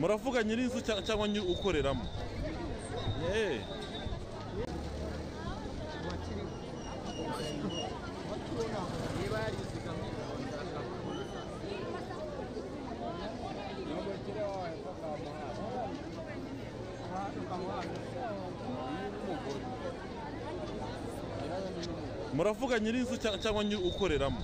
Muravuga nyir'inzu cyangwa ukoreramo? Muravuga nyir'inzu cyangwa ukoreramo?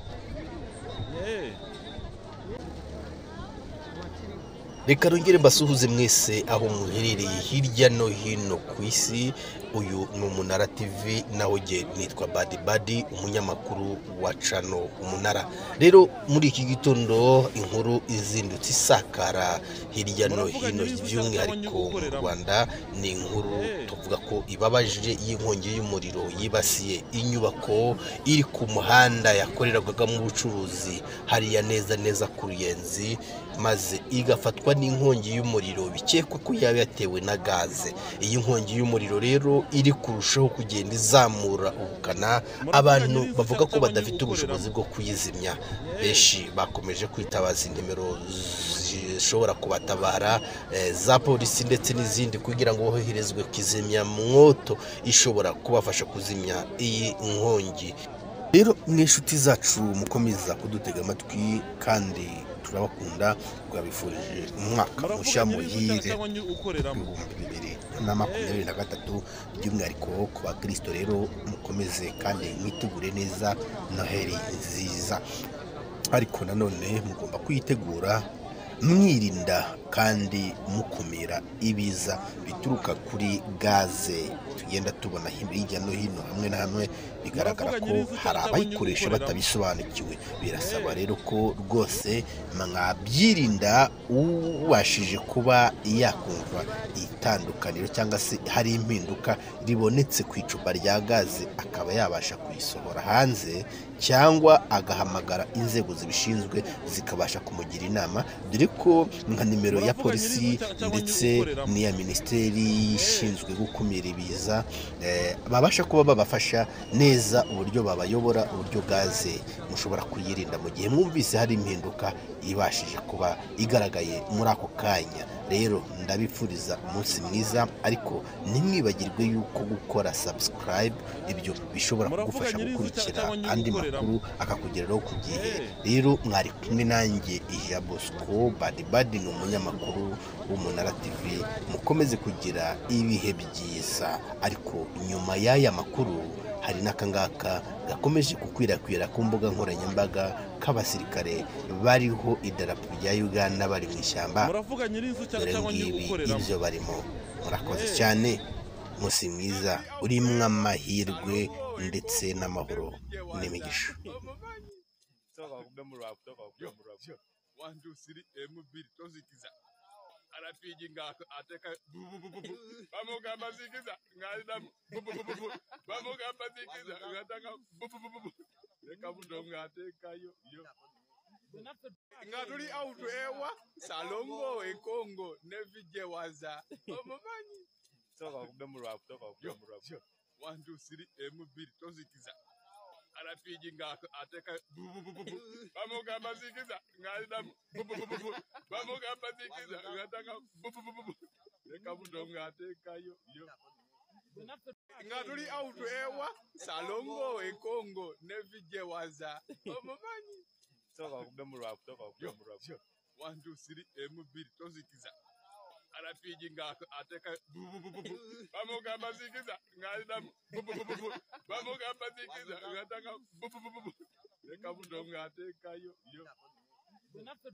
Reka rongere mbasuhuze mwese aho muherereye hirya no hino ku isi. Uyu ni Umunara TV, naho je nitwa Badi umunyamakuru wa channel Umunara. Rero muri iki gitondo inkuru izindutse isakara hirya no hino by'umwihariko mu Rwanda, ni inkuru tuvuga ko ibabaje y'inkongi y'umuriro yibasiye inyubako iri ku muhanda yakorerwaga mu bucuruzi hariya neza ku Ruyenzi, maze igafatwa n'inkongi y'umuriro bikekwa ko yaba yatewe na gaze. Iyi nkongi y'umuriro rero iri kurushaho kugenda izamura ubukana, abantu bavuga ko badafite ubushobozi bwo kuyizimya. Benshi bakomeje kwitabaza nimero zishobora kubatabara za polisi ndetse n'izindi kugira ngo boherezwe kizimya mwoto ishobora kubafasha kuzimya iyi nkongi. Rero mw'inshuti zacu mukomeza kudutega amatwi kandi turabakunda, twabifurije umwaka mushya muhire 2023 by'umwihariko ku bakristo. Rero mukomeze kandi mwitegure neza Noheli nziza, ariko nanone mugomba kwitegura mwirinda kandi mukumira ibiza bituruka kuri gaze tugenda tubona hirya no hino hamwe na hamwe. Bigaragara ko hari abayikoresha batabisobanukiwe. Birasaba rero ko rwose mwabyirinda. Ubashije kuba yakumva itandukaniro cyangwa se hari impinduka ribonetse ku icupa rya gaze, akaba yabasha kuyisohora hanze cyangwa agahamagara inzego zibishinzwe zikabasha kumugira inama, dore ko nka nimero ya polisi ndetse n'iya minisiteri ishinzwe gukumira ibiza babasha kuba babafasha neza uburyo babayobora, uburyo gaze mushobora kuyirinda mu gihe mwumvise hari impinduka ibashije kuba igaragaye muri ako kanya. Rero ndabifuriza umunsi mwiza, ariko ntimwibagirwe yuko gukora subscribe ibyo bishobora kugufasha gukurikira andi makuru akakugeraho ku gihe. Rero mwari kumwe nanjye Bosco Badi ni umunyamakuru w'Umunara TV. Mukomeze kugira ibihe byiza, ariko nyuma y'aya makuru hari n'akangaka gakomeje kukwirakwira ku mbuga nkoranyambaga k'abasirikare bariho idarapo rya Uganda bari mu ishyamba. Dore ngibi ibyo barimo. Murakoze cyane, musi mwiza urimwe amahirwe ndetse n'amahoro n'imigisha. Arapiginga ateka bamugamba zikiza ngalida bamugamba zikiza ngatanga reka budonga ateka yo ngatuli auto ewa salongo ekongo nevije waza omumanyi soka kubemura kutoka kubemura 1 2 3 M2 tozikiza arapiginga ateka bamugamba zikiza ngalida bamugamba zikiza ngatanga reka budonga ateka yo ngatuli auto ewa salongo ekongo nevije waza omumanyi soka kubemura kutoka kubemura 1 2 3 M2 tozikiza arapiginga ateka bamugamba zikiza ngalida bamugamba zikiza ngatanga reka budonga ateka yo